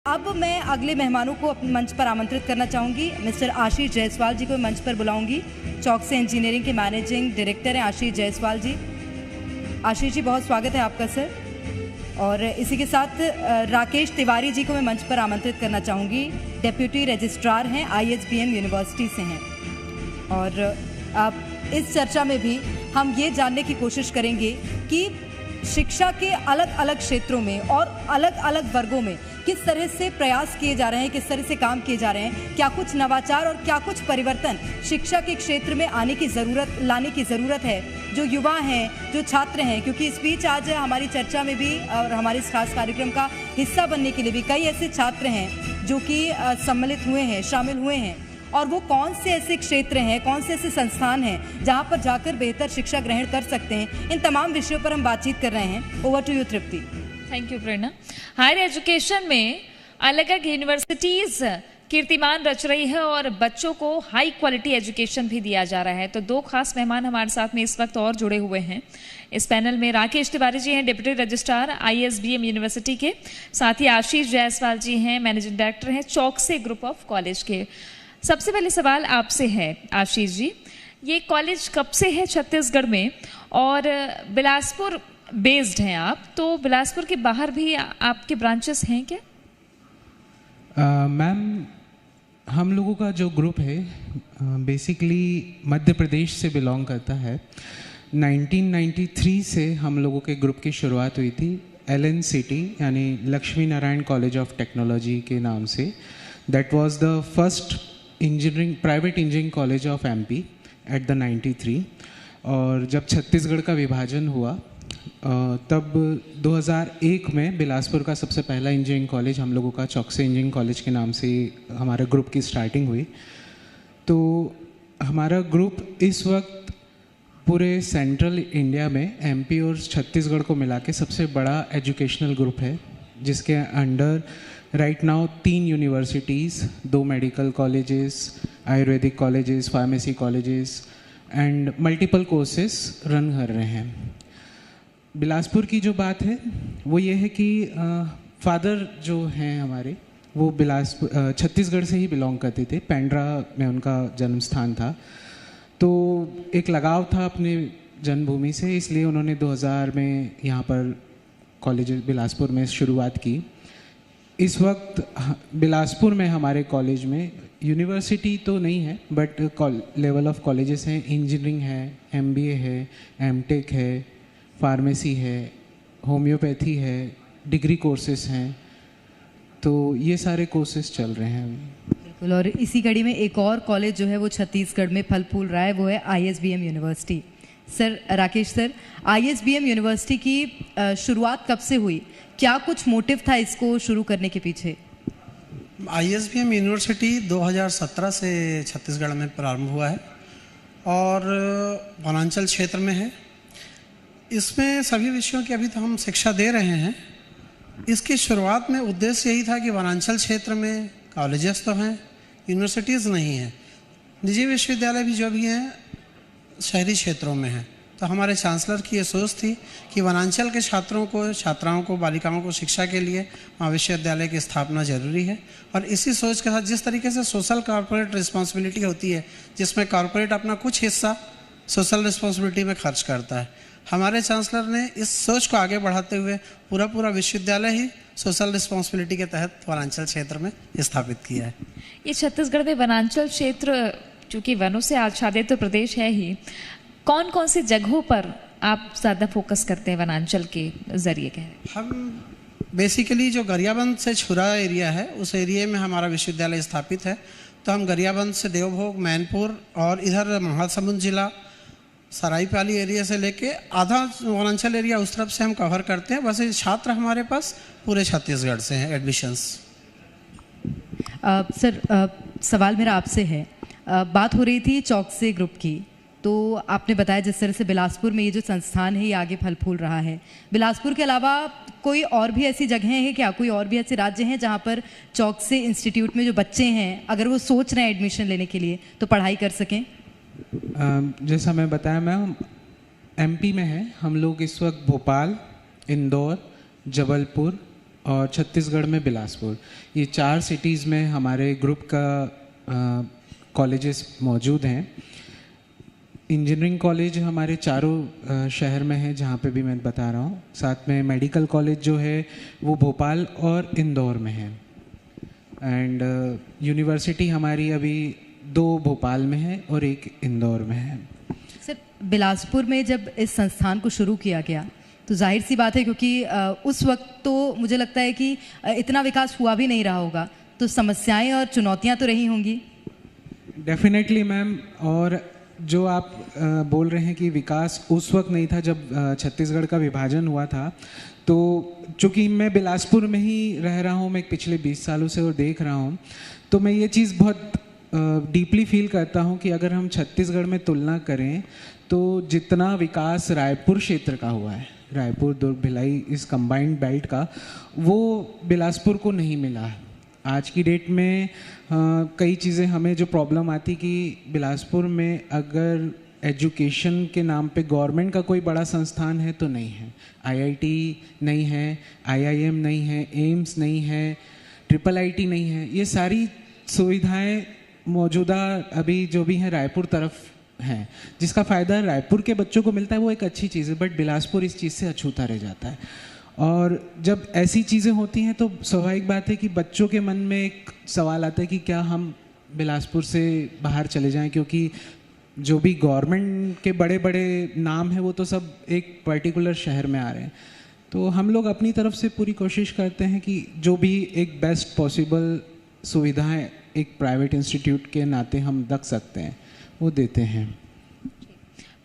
अब मैं अगले मेहमानों को अपने मंच पर आमंत्रित करना चाहूँगी। मिस्टर आशीष जायसवाल जी को मंच पर बुलाऊंगी। चौकसे इंजीनियरिंग के मैनेजिंग डायरेक्टर हैं आशीष जायसवाल जी। आशीष जी, बहुत स्वागत है आपका सर। और इसी के साथ राकेश तिवारी जी को मैं मंच पर आमंत्रित करना चाहूँगी। डेप्यूटी रजिस्ट्रार हैं, ISBM यूनिवर्सिटी से हैं। और इस चर्चा में भी हम ये जानने की कोशिश करेंगे कि शिक्षा के अलग अलग क्षेत्रों में और अलग अलग वर्गों में किस तरह से प्रयास किए जा रहे हैं, किस तरह से काम किए जा रहे हैं, क्या कुछ नवाचार और क्या कुछ परिवर्तन शिक्षा के क्षेत्र में लाने की ज़रूरत है। जो युवा हैं, जो छात्र हैं, क्योंकि इस बीच आज हमारी चर्चा में भी और हमारे इस खास कार्यक्रम का हिस्सा बनने के लिए भी कई ऐसे छात्र हैं जो कि सम्मिलित हुए हैं, शामिल हुए हैं। और वो कौन से ऐसे क्षेत्र हैं, कौन से ऐसे संस्थान हैं जहां पर जाकर बेहतर शिक्षा ग्रहण कर सकते हैं, इन तमाम विषयों पर हम बातचीत कर रहे हैं। Over to you Tripti. Thank you Prerna. Higher education में अलग अलग यूनिवर्सिटीज कीर्तिमान रच रही है और बच्चों को हाई क्वालिटी एजुकेशन भी दिया जा रहा है। तो दो खास मेहमान हमारे साथ में इस वक्त और जुड़े हुए हैं इस पैनल में। राकेश तिवारी जी हैं, डिप्टी रजिस्ट्रार ISBM यूनिवर्सिटी के, साथ ही आशीष जायसवाल जी हैं, मैनेजिंग डायरेक्टर हैं चौकसे ग्रुप ऑफ कॉलेज के। सबसे पहले सवाल आपसे है आशीष जी, ये कॉलेज कब से है छत्तीसगढ़ में और बिलासपुर बेस्ड हैं आप, तो बिलासपुर के बाहर भी आपके ब्रांचेस हैं क्या? मैम, हम लोगों का जो ग्रुप है बेसिकली मध्य प्रदेश से बिलोंग करता है। 1993 से हम लोगों के ग्रुप की शुरुआत हुई थी LNCT यानी Lakshmi Narayan college of technology के नाम से। That was the first private engineering college of MP at the 93। और जब छत्तीसगढ़ का विभाजन हुआ तब 2001 में बिलासपुर का सबसे पहला इंजीनियरिंग कॉलेज हम लोगों का चौकसे इंजीनियरिंग कॉलेज के नाम से हमारे ग्रुप की स्टार्टिंग हुई। तो हमारा ग्रुप इस वक्त पूरे सेंट्रल इंडिया में MP और छत्तीसगढ़ को मिला के सबसे बड़ा एजुकेशनल ग्रुप है, जिसके under right now 3 universities, 2 medical colleges, Ayurvedic colleges, pharmacy colleges and multiple courses run कर रहे हैं। बिलासपुर की जो बात है वो ये है कि फादर जो हैं हमारे वो छत्तीसगढ़ से ही बिलोंग करते थे। पेंड्रा में उनका जन्म स्थान था, तो एक लगाव था अपने जन्मभूमि से, इसलिए उन्होंने 2000 में यहाँ पर कॉलेज बिलासपुर में शुरुआत की। इस वक्त बिलासपुर में हमारे कॉलेज में यूनिवर्सिटी तो नहीं है बट लेवल ऑफ कॉलेजेस हैं। इंजीनियरिंग है, MBA है, MTech है, फार्मेसी है, होम्योपैथी है, डिग्री कोर्सेस हैं। तो ये सारे कोर्सेस चल रहे हैं बिल्कुल। और इसी कड़ी में एक और कॉलेज जो है वो छत्तीसगढ़ में फल फूल रहा है, वो है ISBM university. Sir Rakesh sir, ISBM university की शुरुआत कब से हुई, क्या कुछ मोटिव था इसको शुरू करने के पीछे? ISBM यूनिवर्सिटी 2017 से छत्तीसगढ़ में प्रारंभ हुआ है और वनांचल क्षेत्र में है। इसमें सभी विषयों की अभी तो हम शिक्षा दे रहे हैं। इसकी शुरुआत में उद्देश्य यही था कि वनांचल क्षेत्र में कॉलेजेस तो हैं, यूनिवर्सिटीज़ नहीं हैं। निजी विश्वविद्यालय भी जो भी हैं शहरी क्षेत्रों में हैं। तो हमारे चांसलर की ये सोच थी कि वनांचल के छात्रों को, छात्राओं को, बालिकाओं को शिक्षा के लिए वहाँ विश्वविद्यालय की स्थापना जरूरी है। और इसी सोच के साथ जिस तरीके से सोशल कॉर्पोरेट रिस्पॉन्सिबिलिटी होती है, जिसमें कॉर्पोरेट अपना कुछ हिस्सा सोशल रिस्पॉन्सिबिलिटी में खर्च करता है, हमारे चांसलर ने इस सोच को आगे बढ़ाते हुए पूरा विश्वविद्यालय ही सोशल रिस्पॉन्सिबिलिटी के तहत वनांचल क्षेत्र में स्थापित किया है। ये छत्तीसगढ़ में वनांचल क्षेत्र चूँकि वनों से आच्छादित तो प्रदेश है ही, कौन कौन सी जगहों पर आप ज़्यादा फोकस करते हैं वनांचल के जरिए? कह रहे हैं हम बेसिकली जो गरियाबंद से छुरा एरिया है उस एरिया में हमारा विश्वविद्यालय स्थापित है। तो हम गरियाबंद से देवभोग, मैनपुर और इधर महासमुंद जिला सराईपाली एरिया से लेके आधा वनांचल एरिया उस तरफ से हम कवर करते हैं। वैसे छात्र हमारे पास पूरे छत्तीसगढ़ से हैं एडमिशन्स। सर सवाल मेरा आपसे है, बात हो रही थी चौकसे ग्रुप की, तो आपने बताया जिस तरह से बिलासपुर में ये जो संस्थान है ये आगे फल फूल रहा है। बिलासपुर के अलावा कोई और भी ऐसी जगहें हैं क्या, कोई और भी ऐसे राज्य हैं जहाँ पर चौकसे इंस्टीट्यूट में जो बच्चे हैं अगर वो सोच रहे हैं एडमिशन लेने के लिए तो पढ़ाई कर सकें? जैसा मैं बताया मैम, MP में है हम लोग इस वक्त भोपाल, इंदौर, जबलपुर और छत्तीसगढ़ में बिलासपुर। ये 4 सिटीज़ में हमारे ग्रुप का कॉलेजेस मौजूद हैं। इंजीनियरिंग कॉलेज हमारे चारों शहर में है, जहाँ पे भी मैं बता रहा हूँ। साथ में मेडिकल कॉलेज जो है वो भोपाल और इंदौर में है। एंड यूनिवर्सिटी हमारी अभी 2 भोपाल में है और 1 इंदौर में है। सर, बिलासपुर में जब इस संस्थान को शुरू किया गया तो जाहिर सी बात है, क्योंकि उस वक्त तो मुझे लगता है कि इतना विकास हुआ भी नहीं रहा होगा, तो समस्याएं और चुनौतियां तो रही होंगी। Definitely ma'am. और जो आप बोल रहे हैं कि विकास उस वक्त नहीं था जब छत्तीसगढ़ का विभाजन हुआ था, तो चूँकि मैं बिलासपुर में ही रह रहा हूँ, मैं पिछले 20 सालों से और देख रहा हूँ, तो मैं ये चीज़ बहुत डीपली फील करता हूँ कि अगर हम छत्तीसगढ़ में तुलना करें तो जितना विकास रायपुर क्षेत्र का हुआ है, रायपुर दुर्ग भिलाई इस कंबाइंड बेल्ट का, वो बिलासपुर को नहीं मिला। आज की डेट में कई चीज़ें हमें जो प्रॉब्लम आती कि बिलासपुर में अगर एजुकेशन के नाम पे गवर्नमेंट का कोई बड़ा संस्थान है तो नहीं है। आईआईटी नहीं है, आईआईएम नहीं है, एम्स नहीं है, IIIT नहीं है। ये सारी सुविधाएं मौजूदा अभी जो भी हैं रायपुर तरफ हैं, जिसका फ़ायदा रायपुर के बच्चों को मिलता है, वो एक अच्छी चीज़ है। बट बिलासपुर इस चीज़ से अछूता रह जाता है। और जब ऐसी चीज़ें होती हैं तो स्वाभाविक बात है कि बच्चों के मन में एक सवाल आता है कि क्या हम बिलासपुर से बाहर चले जाएं, क्योंकि जो भी गवर्नमेंट के बड़े बड़े नाम हैं वो तो सब एक पर्टिकुलर शहर में आ रहे हैं। तो हम लोग अपनी तरफ से पूरी कोशिश करते हैं कि जो भी एक बेस्ट पॉसिबल सुविधाएं एक प्राइवेट इंस्टीट्यूट के नाते हम रख सकते हैं वो देते हैं।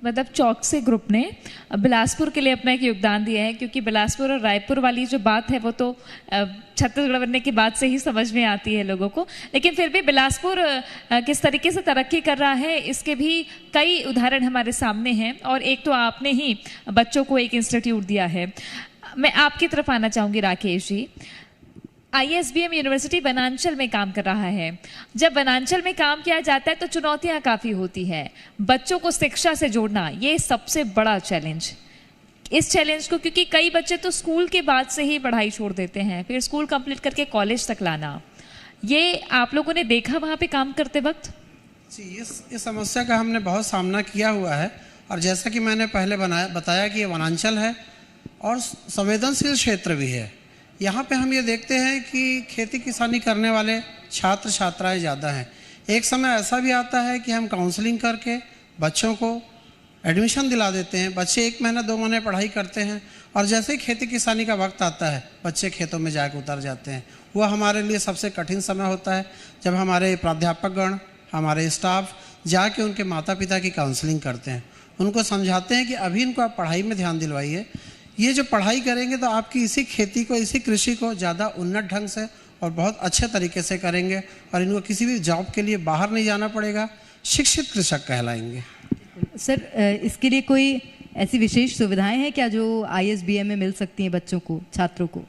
मतलब चौकसे ग्रुप ने बिलासपुर के लिए अपना एक योगदान दिया है, क्योंकि बिलासपुर और रायपुर वाली जो बात है वो तो छत्तीसगढ़ बनने की बात से ही समझ में आती है लोगों को, लेकिन फिर भी बिलासपुर किस तरीके से तरक्की कर रहा है इसके भी कई उदाहरण हमारे सामने हैं। और एक तो आपने ही बच्चों को एक इंस्टीट्यूट दिया है। मैं आपकी तरफ आना चाहूँगी राकेश जी। ISBM यूनिवर्सिटी वनांचल में काम कर रहा है। जब वनांचल में काम किया जाता है तो चुनौतियां काफ़ी होती है। बच्चों को शिक्षा से जोड़ना ये सबसे बड़ा चैलेंज। इस चैलेंज को, क्योंकि कई बच्चे तो स्कूल के बाद से ही पढ़ाई छोड़ देते हैं, फिर स्कूल कंप्लीट करके कॉलेज तक लाना, ये आप लोगों ने देखा वहाँ पे काम करते वक्त? जी, इस समस्या का हमने बहुत सामना किया हुआ है। और जैसा कि मैंने पहले बताया कि ये वनांचल है और संवेदनशील क्षेत्र भी है। यहाँ पे हम ये देखते हैं कि खेती किसानी करने वाले छात्र छात्राएं ज़्यादा हैं। एक समय ऐसा भी आता है कि हम काउंसलिंग करके बच्चों को एडमिशन दिला देते हैं। बच्चे 1 महीना 2 महीने पढ़ाई करते हैं और जैसे ही खेती किसानी का वक्त आता है बच्चे खेतों में जाकर उतर जाते हैं। वो हमारे लिए सबसे कठिन समय होता है जब हमारे प्राध्यापकगण, हमारे स्टाफ जाके उनके माता पिता की काउंसलिंग करते हैं, उनको समझाते हैं कि अभी इनको आप पढ़ाई में ध्यान दिलवाइए। ये जो पढ़ाई करेंगे तो आपकी इसी खेती को, इसी कृषि को ज़्यादा उन्नत ढंग से और बहुत अच्छे तरीके से करेंगे और इनको किसी भी जॉब के लिए बाहर नहीं जाना पड़ेगा, शिक्षित कृषक कहलाएंगे। सर, इसके लिए कोई ऐसी विशेष सुविधाएं हैं क्या जो ISBM में मिल सकती हैं बच्चों को, छात्रों को?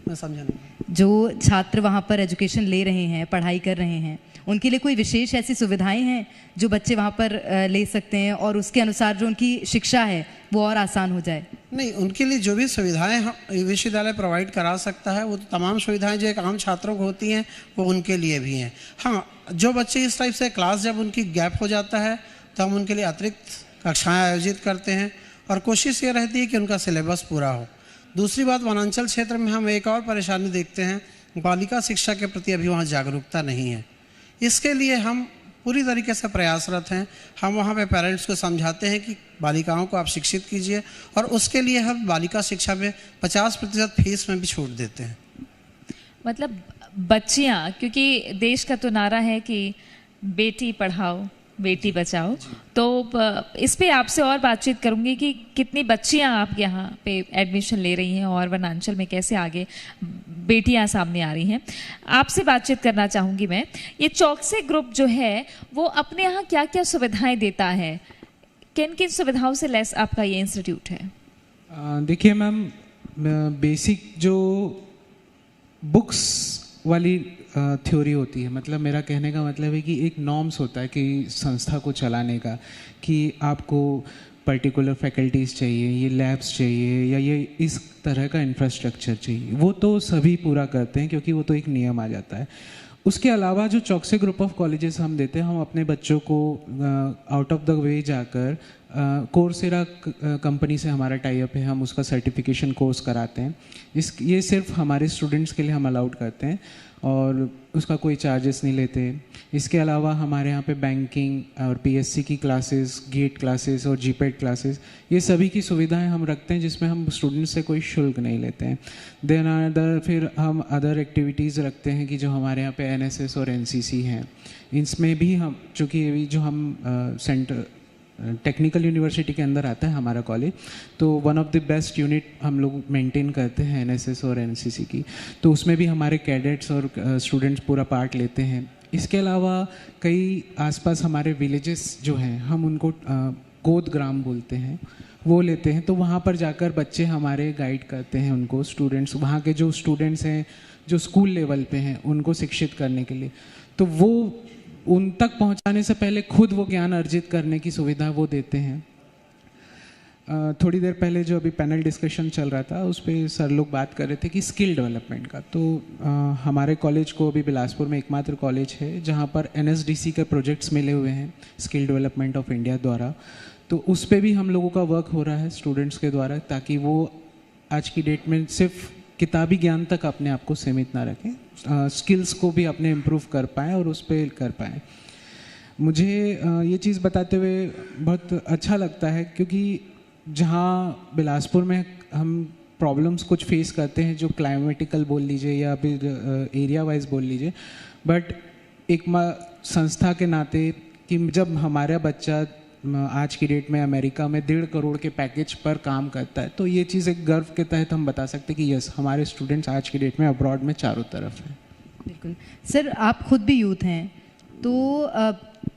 मैं समझा नहीं। जो छात्र वहाँ पर एजुकेशन ले रहे हैं, पढ़ाई कर रहे हैं, उनके लिए कोई विशेष ऐसी सुविधाएं हैं जो बच्चे वहाँ पर ले सकते हैं और उसके अनुसार जो उनकी शिक्षा है वो और आसान हो जाए? नहीं, उनके लिए जो भी सुविधाएं विश्वविद्यालय प्रोवाइड करा सकता है वो तो तमाम सुविधाएं जो एक आम छात्रों को होती हैं वो उनके लिए भी हैं। हाँ, जो बच्चे इस टाइप से क्लास जब उनकी गैप हो जाता है तो हम उनके लिए अतिरिक्त कक्षाएँ आयोजित करते हैं और कोशिश ये रहती है कि उनका सिलेबस पूरा हो। दूसरी बात, वनांचल क्षेत्र में हम एक और परेशानी देखते हैं, बालिका शिक्षा के प्रति अभी वहाँ जागरूकता नहीं है। इसके लिए हम पूरी तरीके से प्रयासरत हैं। हम वहाँ पे पेरेंट्स को समझाते हैं कि बालिकाओं को आप शिक्षित कीजिए और उसके लिए हम बालिका शिक्षा में 50% फीस में भी छूट देते हैं। मतलब बच्चियाँ, क्योंकि देश का तो नारा है कि बेटी पढ़ाओ बेटी बचाओ, तो इस पे आपसे और बातचीत करूंगी कि कितनी बच्चियां आप यहाँ पे एडमिशन ले रही हैं और वनांचल में कैसे आगे बेटियां सामने आ रही हैं। आपसे बातचीत करना चाहूँगी मैं। ये चौकसे ग्रुप जो है वो अपने यहाँ क्या क्या सुविधाएं देता है, किन किन सुविधाओं से लेस आपका ये इंस्टीट्यूट है? देखिए मैम, बेसिक जो बुक्स वाली थ्योरी होती है, मतलब मेरा कहने का मतलब है कि एक नॉर्म्स होता है कि संस्था को चलाने का, कि आपको पर्टिकुलर फैकल्टीज़ चाहिए, ये लैब्स चाहिए, या ये इस तरह का इंफ्रास्ट्रक्चर चाहिए, वो तो सभी पूरा करते हैं क्योंकि वो तो एक नियम आ जाता है। उसके अलावा जो चौकसी ग्रुप ऑफ कॉलेजेस हम देते हैं, हम अपने बच्चों को आउट ऑफ द वे जाकर कोर्सेरा कंपनी से हमारा टाई अप है, हम उसका सर्टिफिकेशन कोर्स कराते हैं। ये सिर्फ हमारे स्टूडेंट्स के लिए हम अलाउड करते हैं और उसका कोई चार्जेस नहीं लेते। इसके अलावा हमारे यहाँ पे बैंकिंग और पीएससी की क्लासेस, गेट क्लासेस और जीपेट क्लासेस, ये सभी की सुविधाएं हम रखते हैं जिसमें हम स्टूडेंट्स से कोई शुल्क नहीं लेते हैं। देन अदर फिर हम अदर एक्टिविटीज़ रखते हैं कि जो हमारे यहाँ पे एनएसएस और एनसीसी हैं, इसमें भी हम चूँकि जो हम सेंटर टेक्निकल यूनिवर्सिटी के अंदर आता है हमारा कॉलेज, तो one of the best unit हम लोग मेंटेन करते हैं एनएसएस और एनसीसी की, तो उसमें भी हमारे कैडेट्स और स्टूडेंट्स पूरा पार्ट लेते हैं। इसके अलावा कई आसपास हमारे विलेजेस जो हैं, हम उनको गोद ग्राम बोलते हैं, वो लेते हैं, तो वहाँ पर जाकर बच्चे हमारे गाइड करते हैं उनको, स्टूडेंट्स वहाँ के जो स्टूडेंट्स हैं जो स्कूल लेवल पे हैं उनको शिक्षित करने के लिए, तो वो उन तक पहुंचाने से पहले खुद वो ज्ञान अर्जित करने की सुविधा वो देते हैं। थोड़ी देर पहले जो अभी पैनल डिस्कशन चल रहा था उस पर सर लोग बात कर रहे थे कि स्किल डेवलपमेंट का, तो हमारे कॉलेज को अभी बिलासपुर में एकमात्र कॉलेज है जहां पर एनएसडीसी के प्रोजेक्ट्स मिले हुए हैं स्किल डेवलपमेंट ऑफ इंडिया द्वारा, तो उस पर भी हम लोगों का वर्क हो रहा है स्टूडेंट्स के द्वारा, ताकि वो आज की डेट में सिर्फ किताबी ज्ञान तक अपने आप को सीमित ना रखें, स्किल्स को भी अपने इम्प्रूव कर पाएँ और उस पर कर पाएँ। मुझे ये चीज़ बताते हुए बहुत अच्छा लगता है क्योंकि जहाँ बिलासपुर में हम प्रॉब्लम्स कुछ फेस करते हैं जो क्लाइमेटिकल बोल लीजिए या फिर एरिया वाइज बोल लीजिए, बट एक संस्था के नाते कि जब हमारा बच्चा आज की डेट में अमेरिका में 1.5 करोड़ के पैकेज पर काम करता है, तो ये चीज़ एक गर्व के तहत हम बता सकते हैं कि यस, हमारे स्टूडेंट्स आज की डेट में अब्रॉड में चारों तरफ हैं। बिल्कुल सर, आप खुद भी यूथ हैं, तो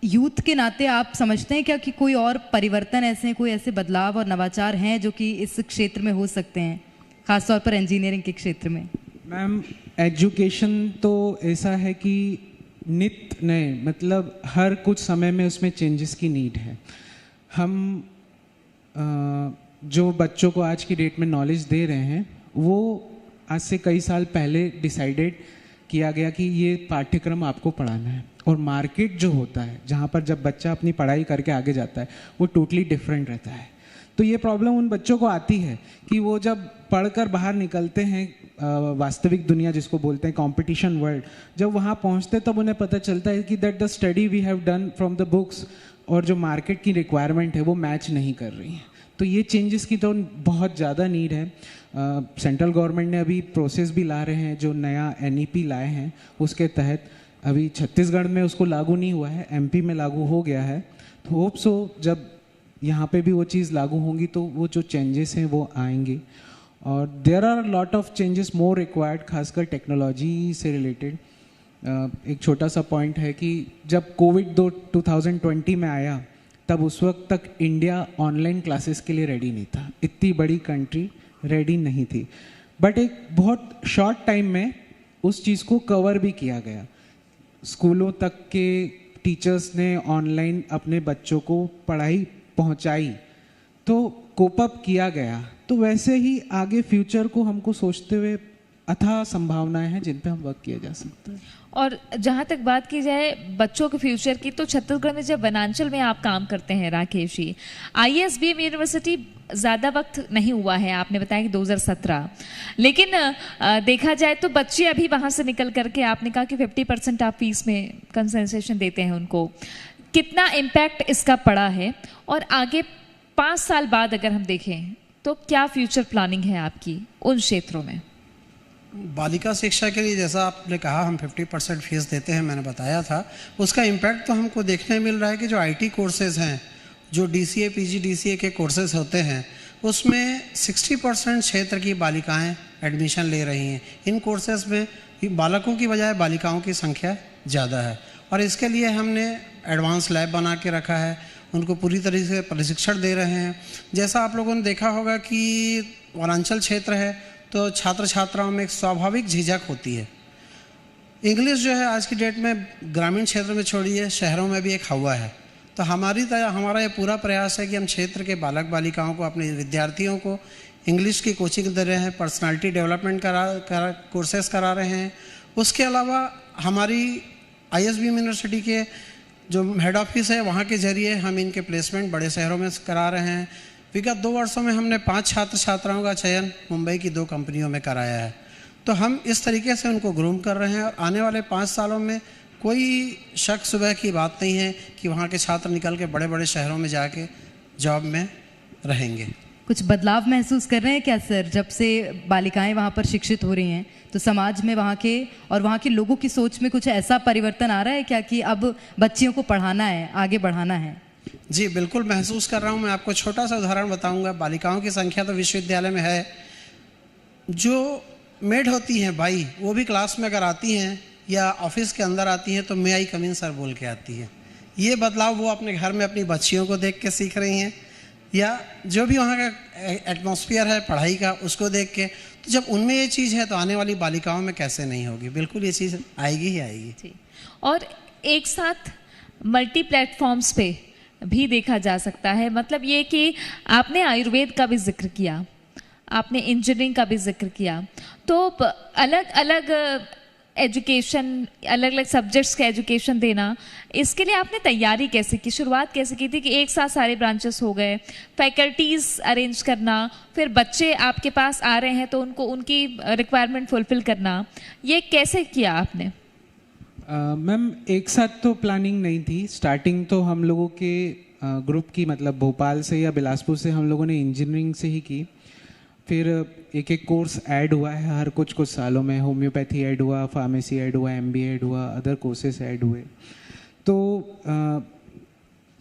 यूथ के नाते आप समझते हैं क्या कि कोई और परिवर्तन ऐसे हैं, कोई ऐसे बदलाव और नवाचार हैं जो कि इस क्षेत्र में हो सकते हैं, खासतौर पर इंजीनियरिंग के क्षेत्र में? मैम, एजुकेशन तो ऐसा है कि नित्य नए, मतलब हर कुछ समय में उसमें चेंजेस की नीड है। हम जो बच्चों को आज की डेट में नॉलेज दे रहे हैं वो आज से कई साल पहले डिसाइडेड किया गया कि ये पाठ्यक्रम आपको पढ़ाना है, और मार्केट जो होता है जहाँ पर जब बच्चा अपनी पढ़ाई करके आगे जाता है वो टोटली डिफरेंट रहता है। तो ये प्रॉब्लम उन बच्चों को आती है कि वो जब पढ़कर बाहर निकलते हैं वास्तविक दुनिया जिसको बोलते हैं कंपटीशन वर्ल्ड, जब वहाँ पहुँचते तब उन्हें पता चलता है कि that the study we have done from the books और जो मार्केट की रिक्वायरमेंट है वो मैच नहीं कर रही है। तो ये चेंजेस की तो बहुत ज़्यादा नीड है। सेंट्रल गवर्नमेंट ने अभी प्रोसेस भी ला रहे हैं, जो नया NEP लाए हैं उसके तहत, अभी छत्तीसगढ़ में उसको लागू नहीं हुआ है, MP में लागू हो गया है। तो होप सो जब यहाँ पे भी वो चीज़ लागू होंगी तो वो जो चेंजेस हैं वो आएंगे। और there are lot of changes more required, खासकर टेक्नोलॉजी से रिलेटेड। एक छोटा सा पॉइंट है कि जब कोविड 2020 में आया तब उस वक्त तक इंडिया ऑनलाइन क्लासेस के लिए रेडी नहीं था, इतनी बड़ी कंट्री रेडी नहीं थी, बट एक बहुत शॉर्ट टाइम में उस चीज़ को कवर भी किया गया। स्कूलों तक के टीचर्स ने ऑनलाइन अपने बच्चों को पढ़ाई पहुंचाई, तो कोप अप किया गया। तो वैसे ही आगे फ्यूचर को हमको सोचते हुए अथाह संभावनाएं हैं जिन पे हम वर्क किया जा सकता है। और जहाँ तक बात की जाए बच्चों के फ्यूचर की, तो छत्तीसगढ़ में जब वनांचल में आप काम करते हैं राकेश जी, ISBM यूनिवर्सिटी ज़्यादा वक्त नहीं हुआ है, आपने बताया कि 2017, लेकिन देखा जाए तो बच्चे अभी वहाँ से निकल करके, आपने कहा कि 50% आप फीस में कंसेशन देते हैं उनको, कितना इम्पैक्ट इसका पड़ा है? और आगे 5 साल बाद अगर हम देखें तो क्या फ्यूचर प्लानिंग है आपकी उन क्षेत्रों में? बालिका शिक्षा के लिए जैसा आपने कहा हम 50% फीस देते हैं, मैंने बताया था, उसका इम्पैक्ट तो हमको देखने मिल रहा है कि जो IT कोर्सेज़ हैं, जो DCA PGDCA के कोर्सेज़ होते हैं, उसमें 60% क्षेत्र की बालिकाएं एडमिशन ले रही हैं। इन कोर्सेज़ में बालकों की बजाय बालिकाओं की संख्या ज़्यादा है, और इसके लिए हमने एडवांस लैब बना के रखा है, उनको पूरी तरीके से प्रशिक्षण दे रहे हैं। जैसा आप लोगों ने देखा होगा कि वनांचल क्षेत्र है तो छात्र छात्राओं में एक स्वाभाविक झिझक होती है। इंग्लिश जो है आज की डेट में ग्रामीण क्षेत्र में छोड़िए, शहरों में भी एक हवा है। तो हमारा ये पूरा प्रयास है कि हम क्षेत्र के बालक बालिकाओं को, अपने विद्यार्थियों को इंग्लिश की कोचिंग दे रहे हैं, पर्सनालिटी डेवलपमेंट कोर्सेज करा रहे हैं। उसके अलावा हमारी ISBM यूनिवर्सिटी के जो हेड ऑफिस है वहाँ के जरिए हम इनके प्लेसमेंट बड़े शहरों में करा रहे हैं। विगत 2 वर्षों में हमने 5 छात्र छात्राओं का चयन मुंबई की 2 कंपनियों में कराया है। तो हम इस तरीके से उनको ग्रूम कर रहे हैं और आने वाले 5 सालों में कोई शक सुबह की बात नहीं है कि वहाँ के छात्र निकल के बड़े बड़े शहरों में जाके जॉब में रहेंगे। कुछ बदलाव महसूस कर रहे हैं क्या सर? जब से बालिकाएं वहाँ पर शिक्षित हो रही हैं तो समाज में वहाँ के लोगों की सोच में कुछ ऐसा परिवर्तन आ रहा है क्या कि अब बच्चियों को पढ़ाना है, आगे बढ़ाना है? जी बिल्कुल महसूस कर रहा हूँ। मैं आपको छोटा सा उदाहरण बताऊँगा। बालिकाओं की संख्या तो विश्वविद्यालय में है, जो मेड होती हैं बाई, वो भी क्लास में अगर आती हैं या ऑफिस के अंदर आती हैं तो मे आई कम इन सर बोल के आती है। ये बदलाव वो अपने घर में अपनी बच्चियों को देख के सीख रही हैं, या जो भी वहाँ का एटमॉस्फेयर है पढ़ाई का उसको देख के। तो जब उनमें ये चीज़ है तो आने वाली बालिकाओं में कैसे नहीं होगी? बिल्कुल ये चीज़ आएगी ही आएगी। और एक साथ मल्टी प्लेटफॉर्म्स पे भी देखा जा सकता है। मतलब ये कि आपने आयुर्वेद का भी जिक्र किया, आपने इंजीनियरिंग का भी जिक्र किया, तो अलग अलग एजुकेशन, अलग अलग सब्जेक्ट्स का एजुकेशन देना, इसके लिए आपने तैयारी कैसे की, शुरुआत कैसे की थी कि एक साथ सारे ब्रांचेस हो गए, फैकल्टीज अरेंज करना, फिर बच्चे आपके पास आ रहे हैं तो उनको उनकी रिक्वायरमेंट फुलफिल करना, ये कैसे किया आपने? मैम एक साथ तो प्लानिंग नहीं थी। स्टार्टिंग तो हम लोगों के ग्रुप की, मतलब भोपाल से या बिलासपुर से हम लोगों ने इंजीनियरिंग से ही की। फिर एक एक कोर्स ऐड हुआ है हर कुछ सालों में। होम्योपैथी ऐड हुआ, फार्मेसी ऐड हुआ, MBA ऐड हुआ, अदर कोर्सेज ऐड हुए। तो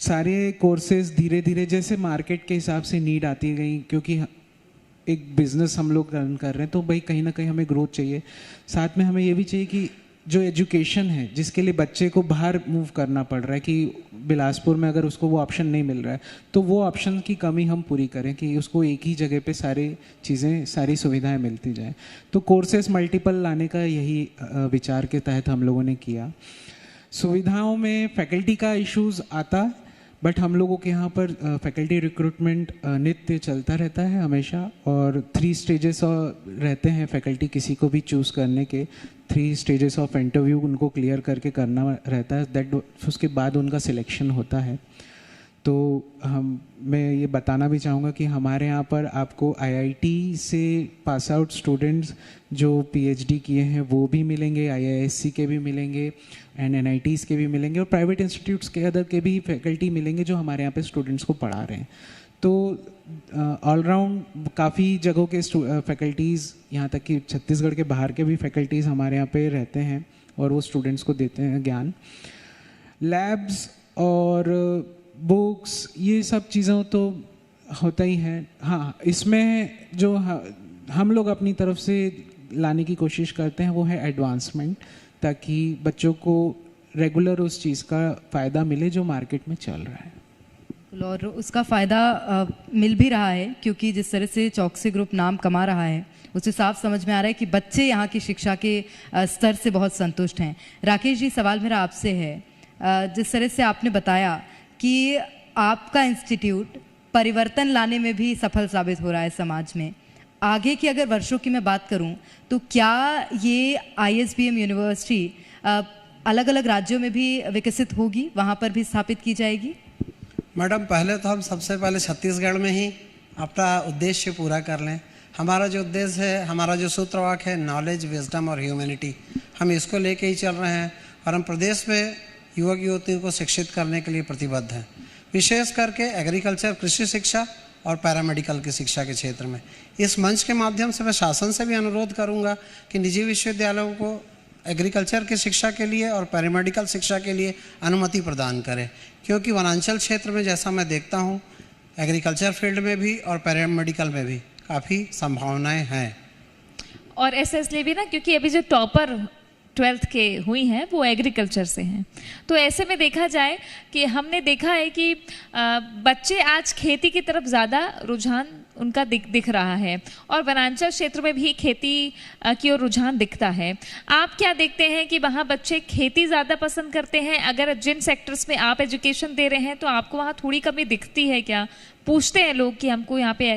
सारे कोर्सेज धीरे धीरे जैसे मार्केट के हिसाब से नीड आती गई, क्योंकि एक बिजनेस हम लोग रन कर रहे हैं तो भाई कहीं ना कहीं हमें ग्रोथ चाहिए। साथ में हमें ये भी चाहिए कि जो एजुकेशन है जिसके लिए बच्चे को बाहर मूव करना पड़ रहा है, कि बिलासपुर में अगर उसको वो ऑप्शन नहीं मिल रहा है तो वो ऑप्शन की कमी हम पूरी करें, कि उसको एक ही जगह पे सारी चीज़ें, सारी सुविधाएं मिलती जाए। तो कोर्सेज मल्टीपल लाने का यही विचार के तहत हम लोगों ने किया। सुविधाओं में फैकल्टी का इश्यूज आता, बट हम लोगों के यहाँ पर फैकल्टी रिक्रूटमेंट नित्य चलता रहता है हमेशा, और 3 स्टेजेस रहते हैं फैकल्टी किसी को भी चूज़ करने के। 3 स्टेजेस ऑफ इंटरव्यू उनको क्लियर करके करना रहता है, दैट उसके बाद उनका सिलेक्शन होता है। तो मैं ये बताना भी चाहूँगा कि हमारे यहाँ पर आपको IIT से पास आउट स्टूडेंट्स जो PhD किए हैं वो भी मिलेंगे, IISc के भी मिलेंगे, एंड NITs के भी मिलेंगे, और प्राइवेट इंस्टीट्यूट्स के अदर के भी फैकल्टी मिलेंगे जो हमारे यहाँ पे स्टूडेंट्स को पढ़ा रहे हैं। तो ऑलराउंड काफ़ी जगहों के फैकल्टीज़, यहाँ तक कि छत्तीसगढ़ के बाहर के भी फैकल्टीज़ हमारे यहाँ पे रहते हैं और वो स्टूडेंट्स को देते हैं ज्ञान। लैब्स और बुक्स, ये सब चीज़ों तो होता ही है। हाँ, इसमें जो हम लोग अपनी तरफ से लाने की कोशिश करते हैं वो है एडवांसमेंट, ताकि बच्चों को रेगुलर उस चीज़ का फ़ायदा मिले जो मार्केट में चल रहा है। और उसका फ़ायदा मिल भी रहा है, क्योंकि जिस तरह से चौकसी ग्रुप नाम कमा रहा है उससे साफ समझ में आ रहा है कि बच्चे यहाँ की शिक्षा के स्तर से बहुत संतुष्ट हैं। राकेश जी, सवाल मेरा आपसे है, जिस तरह से आपने बताया कि आपका इंस्टीट्यूट परिवर्तन लाने में भी सफल साबित हो रहा है समाज में, आगे की अगर वर्षों की मैं बात करूं तो क्या ये ISBM यूनिवर्सिटी अलग अलग राज्यों में भी विकसित होगी, वहाँ पर भी स्थापित की जाएगी? मैडम, पहले तो हम सबसे पहले छत्तीसगढ़ में ही अपना उद्देश्य पूरा कर लें। हमारा जो उद्देश्य है, हमारा जो सूत्रवाक है, नॉलेज, विजडम और ह्यूमैनिटी, हम इसको लेके ही चल रहे हैं और हम प्रदेश में युवक युवतियों को शिक्षित करने के लिए प्रतिबद्ध हैं, विशेष करके एग्रीकल्चर, कृषि शिक्षा और पैरामेडिकल की शिक्षा के क्षेत्र में। इस मंच के माध्यम से मैं शासन से भी अनुरोध करूंगा कि निजी विश्वविद्यालयों को एग्रीकल्चर की शिक्षा के लिए और पैरामेडिकल शिक्षा के लिए अनुमति प्रदान करें, क्योंकि वनांचल क्षेत्र में जैसा मैं देखता हूं, एग्रीकल्चर फील्ड में भी और पैरामेडिकल में भी काफ़ी संभावनाएं हैं। और ऐसा इसलिए भी ना, क्योंकि अभी जो टॉपर 12th के हुई हैं वो एग्रीकल्चर से हैं। तो ऐसे में देखा जाए कि हमने देखा है कि बच्चे आज खेती की तरफ ज़्यादा रुझान उनका दिख रहा है और वनांचल क्षेत्र में भी खेती की ओर रुझान दिखता है। आप क्या देखते हैं कि वहाँ बच्चे खेती ज़्यादा पसंद करते हैं? अगर जिन सेक्टर्स में आप एजुकेशन दे रहे हैं तो आपको वहाँ थोड़ी कमी दिखती है क्या? पूछते हैं लोग कि हमको यहाँ पे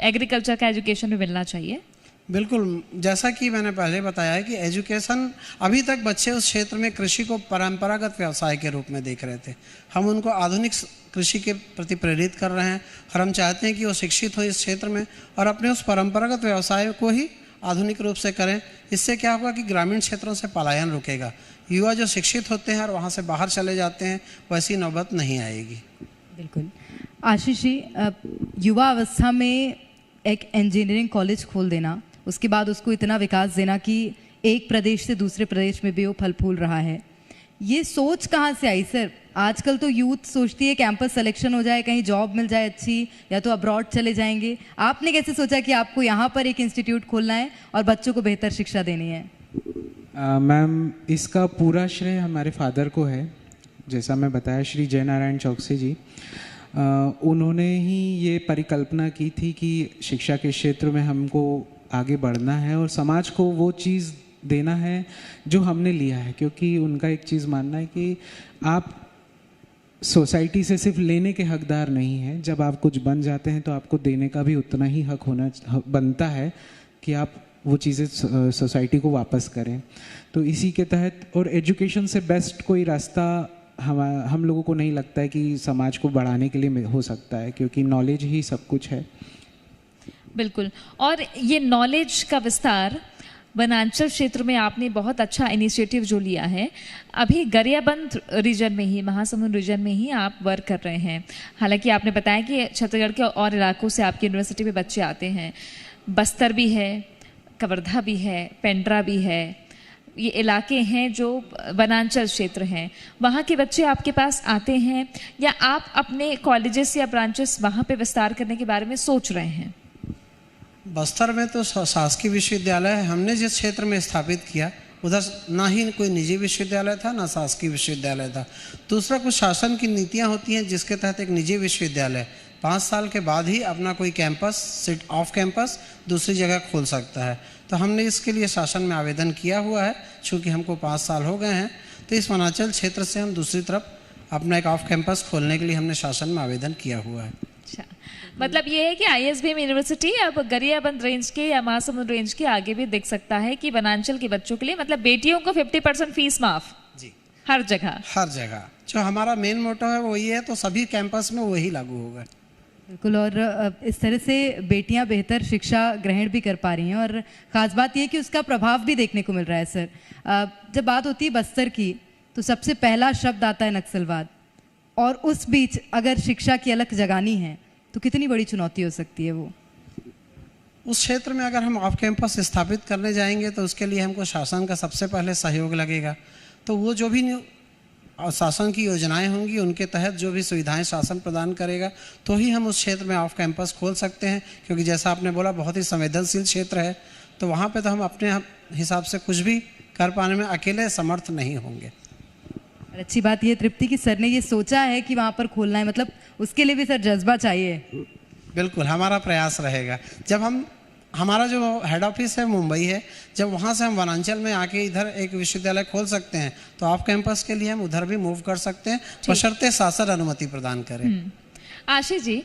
एग्रीकल्चर का एजुकेशन भी मिलना चाहिए। बिल्कुल, जैसा कि मैंने पहले बताया है कि एजुकेशन अभी तक बच्चे उस क्षेत्र में कृषि को परंपरागत व्यवसाय के रूप में देख रहे थे। हम उनको आधुनिक कृषि के प्रति प्रेरित कर रहे हैं और हम चाहते हैं कि वो शिक्षित हो इस क्षेत्र में और अपने उस परंपरागत व्यवसाय को ही आधुनिक रूप से करें। इससे क्या होगा कि ग्रामीण क्षेत्रों से पलायन रुकेगा। युवा जो शिक्षित होते हैं और वहाँ से बाहर चले जाते हैं, वैसी नौबत नहीं आएगी। बिल्कुल। आशीष जी, युवा अवस्था में एक इंजीनियरिंग कॉलेज खोल देना, उसके बाद उसको इतना विकास देना कि एक प्रदेश से दूसरे प्रदेश में भी वो फल फूल रहा है, ये सोच कहाँ से आई सर? आजकल तो यूथ सोचती है कैंपस सिलेक्शन हो जाए, कहीं जॉब मिल जाए अच्छी, या तो अब्रॉड चले जाएंगे। आपने कैसे सोचा कि आपको यहाँ पर एक इंस्टीट्यूट खोलना है और बच्चों को बेहतर शिक्षा देनी है? मैम, इसका पूरा श्रेय हमारे फादर को है। जैसा मैं बताया, श्री जय नारायण चौकसी जी, उन्होंने ही ये परिकल्पना की थी कि शिक्षा के क्षेत्र में हमको आगे बढ़ना है और समाज को वो चीज़ देना है जो हमने लिया है। क्योंकि उनका एक चीज़ मानना है कि आप सोसाइटी से सिर्फ लेने के हकदार नहीं हैं, जब आप कुछ बन जाते हैं तो आपको देने का भी उतना ही हक बनता है कि आप वो चीज़ें सोसाइटी को वापस करें। तो इसी के तहत, और एजुकेशन से बेस्ट कोई रास्ता हम लोगों को नहीं लगता है कि समाज को बढ़ाने के लिए हो सकता है, क्योंकि नॉलेज ही सब कुछ है। बिल्कुल। और ये नॉलेज का विस्तार वनांचल क्षेत्र में आपने बहुत अच्छा इनिशिएटिव जो लिया है। अभी गरियाबंद रीजन में ही, महासमुंद रीजन में ही आप वर्क कर रहे हैं। हालांकि आपने बताया कि छत्तीसगढ़ के और इलाकों से आपकी यूनिवर्सिटी में बच्चे आते हैं। बस्तर भी है, कवर्धा भी है, पेंड्रा भी है, ये इलाके हैं जो वनांचल क्षेत्र हैं। वहाँ के बच्चे आपके पास आते हैं या आप अपने कॉलेजेस या ब्रांचेस वहाँ पे विस्तार करने के बारे में सोच रहे हैं? बस्तर में तो शासकीय विश्वविद्यालय है। हमने जिस क्षेत्र में स्थापित किया उधर ना ही कोई निजी विश्वविद्यालय था, ना शासकीय विश्वविद्यालय था। दूसरा, कुछ शासन की नीतियां होती हैं जिसके तहत एक निजी विश्वविद्यालय 5 साल के बाद ही अपना कोई कैंपस ऑफ कैंपस दूसरी जगह खोल सकता है। तो हमने इसके लिए शासन में आवेदन किया हुआ है। चूँकि हमको 5 साल हो गए हैं, तो इस वनांचल क्षेत्र से हम दूसरी तरफ अपना एक ऑफ कैंपस खोलने के लिए हमने शासन में आवेदन किया हुआ है। अच्छा, मतलब ये है कि ISBM यूनिवर्सिटी अब गरियाबंद रेंज के या महासमुंद रेंज के आगे भी दिख सकता है कि वनांचल के बच्चों के लिए, मतलब बेटियों को 50% फीस माफ जी, हर जगह। हर जगह जो हमारा मेन मोटो है वही है, तो सभी कैंपस में वही लागू होगा। बिल्कुल। और इस तरह से बेटियां बेहतर शिक्षा ग्रहण भी कर पा रही हैं और ख़ास बात यह है कि उसका प्रभाव भी देखने को मिल रहा है। सर, जब बात होती है बस्तर की तो सबसे पहला शब्द आता है नक्सलवाद, और उस बीच अगर शिक्षा की अलख जगानी है तो कितनी बड़ी चुनौती हो सकती है वो? उस क्षेत्र में अगर हम ऑफ कैंपस स्थापित करने जाएंगे तो उसके लिए हमको शासन का सबसे पहले सहयोग लगेगा। तो वो जो भी शासन की योजनाएं होंगी उनके तहत जो भी सुविधाएं शासन प्रदान करेगा तो ही हम उस क्षेत्र में ऑफ कैंपस खोल सकते हैं। क्योंकि जैसा आपने बोला, बहुत ही संवेदनशील क्षेत्र है, तो वहाँ पे तो हम अपने हिसाब से कुछ भी कर पाने में अकेले समर्थ नहीं होंगे। अच्छी बात ये तृप्ति कि सर ने ये सोचा है कि वहाँ पर खोलना है, मतलब उसके लिए भी सर जज्बा चाहिए। बिल्कुल, हमारा प्रयास रहेगा। जब हमारा जो हेड ऑफिस है मुंबई है, जब वहाँ से हम वनांचल में आके इधर एक विश्वविद्यालय खोल सकते हैं तो ऑफ कैंपस के लिए हम उधर भी मूव कर सकते हैं, बशर्ते शासन अनुमति प्रदान करें। आशीष जी,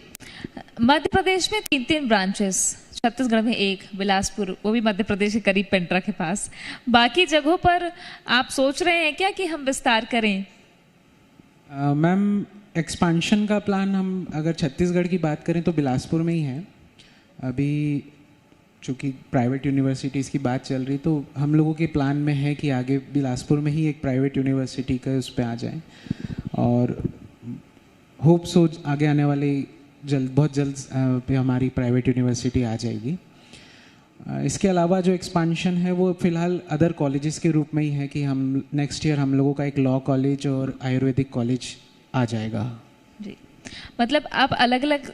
मध्य प्रदेश में 3 ब्रांचेस, छत्तीसगढ़ में 1, बिलासपुर, वो भी मध्य प्रदेश के करीब पेंड्रा के पास। बाकी जगहों पर आप सोच रहे हैं क्या कि हम विस्तार करें? मैम, एक्सपांशन का प्लान हम अगर छत्तीसगढ़ की बात करें तो बिलासपुर में ही है। अभी चूँकि प्राइवेट यूनिवर्सिटीज़ की बात चल रही, तो हम लोगों के प्लान में है कि आगे बिलासपुर में ही एक प्राइवेट यूनिवर्सिटी का उस पर आ जाए, और होप सो आगे आने वाले बहुत जल्द पे हमारी प्राइवेट यूनिवर्सिटी आ जाएगी। इसके अलावा जो एक्सपांशन है वो फ़िलहाल अदर कॉलेजेस के रूप में ही है कि हम नेक्स्ट ईयर हम लोगों का एक लॉ कॉलेज और आयुर्वेदिक कॉलेज आ जाएगा। जी, मतलब आप अलग अलग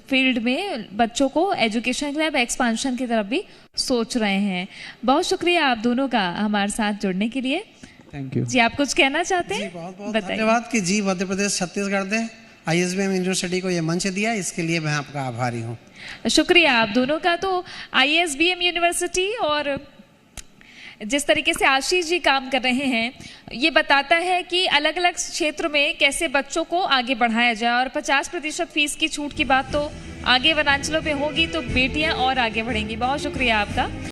फील्ड में बच्चों को एजुकेशन के लिए आप एक्सपांशन की तरफ भी सोच रहे हैं। बहुत शुक्रिया आप दोनों का हमारे साथ जुड़ने के लिए। Thank you. जी, आप कुछ कहना चाहते हैं? बहुत बहुत बताइए। धन्यवाद कि जी मध्य प्रदेश छत्तीसगढ़ ने ISBM यूनिवर्सिटी को ये मंच दिया, इसके लिए मैं आपका आभारी हूँ। शुक्रिया आप दोनों का। तो ISBM यूनिवर्सिटी और जिस तरीके से आशीष जी काम कर रहे हैं, ये बताता है कि अलग अलग क्षेत्र में कैसे बच्चों को आगे बढ़ाया जाए। और 50% फीस की छूट की बात तो आगे वनांचलों में होगी तो बेटियां और आगे बढ़ेंगी। बहुत शुक्रिया आपका।